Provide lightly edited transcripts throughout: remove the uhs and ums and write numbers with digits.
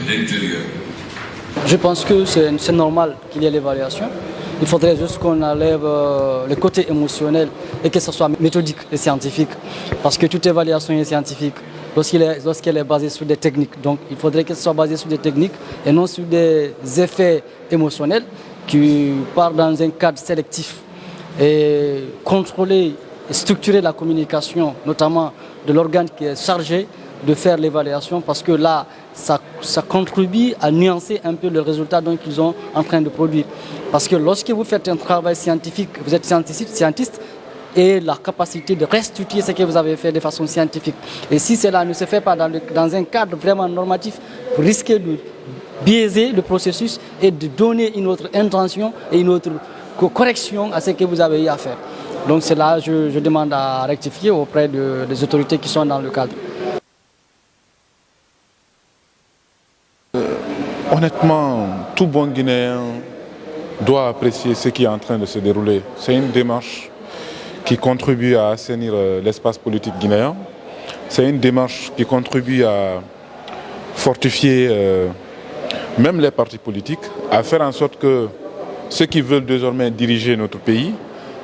l'intérieur. Je pense que c'est normal qu'il y ait l'évaluation. Il faudrait juste qu'on enlève le côté émotionnel et que ce soit méthodique et scientifique. Parce que toute évaluation est scientifique lorsqu'elle est basée sur des techniques. Donc il faudrait qu'elle soit basée sur des techniques et non sur des effets émotionnels qui partent dans un cadre sélectif. Et contrôler et structurer la communication, notamment de l'organe qui est chargé de faire l'évaluation, parce que là, ça contribue à nuancer un peu le résultat qu'ils sont en train de produire. Parce que lorsque vous faites un travail scientifique, vous êtes scientiste et la capacité de restituer ce que vous avez fait de façon scientifique. Et si cela ne se fait pas dans un cadre vraiment normatif, vous risquez de biaiser le processus et de donner une autre intention et une autre correction à ce que vous avez eu à faire. Donc c'est là que je demande à rectifier auprès des autorités qui sont dans le cadre. Honnêtement, tout bon Guinéen doit apprécier ce qui est en train de se dérouler. C'est une démarche qui contribue à assainir l'espace politique guinéen. C'est une démarche qui contribue à fortifier même les partis politiques, à faire en sorte que ceux qui veulent désormais diriger notre pays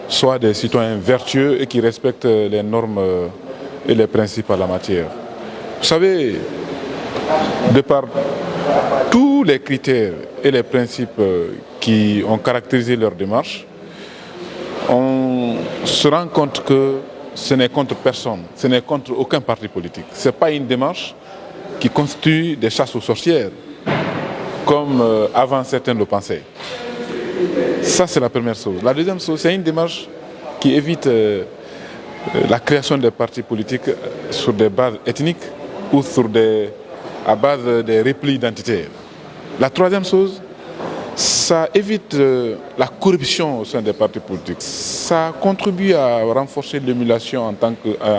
soient des citoyens vertueux et qui respectent les normes et les principes en la matière. Vous savez, de par tous les critères et les principes qui ont caractérisé leur démarche, on se rend compte que ce n'est contre personne, ce n'est contre aucun parti politique. Ce n'est pas une démarche qui constitue des chasses aux sorcières, comme avant certains le pensaient. Ça, c'est la première chose. La deuxième chose, c'est une démarche qui évite la création des partis politiques sur des bases ethniques ou à base des replis identitaires. La troisième chose, ça évite la corruption au sein des partis politiques. Ça contribue à renforcer l'émulation en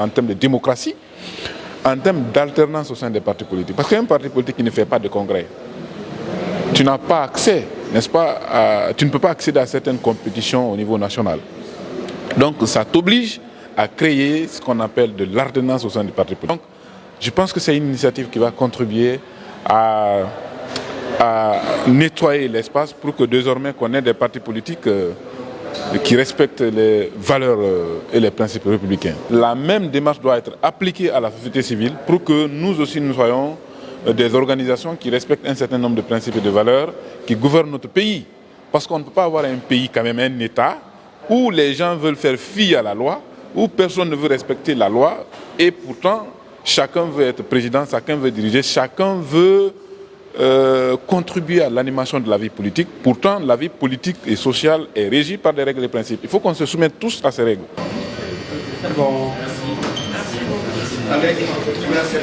termes de démocratie, en termes d'alternance au sein des partis politiques. Parce qu'un parti politique qui ne fait pas de congrès, tu n'as pas accès, n'est-ce pas, tu ne peux pas accéder à certaines compétitions au niveau national. Donc ça t'oblige à créer ce qu'on appelle de l'alternance au sein du parti politique. Donc je pense que c'est une initiative qui va contribuer à nettoyer l'espace pour que désormais qu'on ait des partis politiques qui respectent les valeurs et les principes républicains. La même démarche doit être appliquée à la société civile pour que nous aussi nous soyons des organisations qui respectent un certain nombre de principes et de valeurs qui gouvernent notre pays. Parce qu'on ne peut pas avoir un pays quand même, un État, où les gens veulent faire fi à la loi, où personne ne veut respecter la loi, et pourtant chacun veut être président, chacun veut diriger, chacun veut contribuer à l'animation de la vie politique. Pourtant, la vie politique et sociale est régie par des règles et principes. Il faut qu'on se soumette tous à ces règles. Bon. Merci.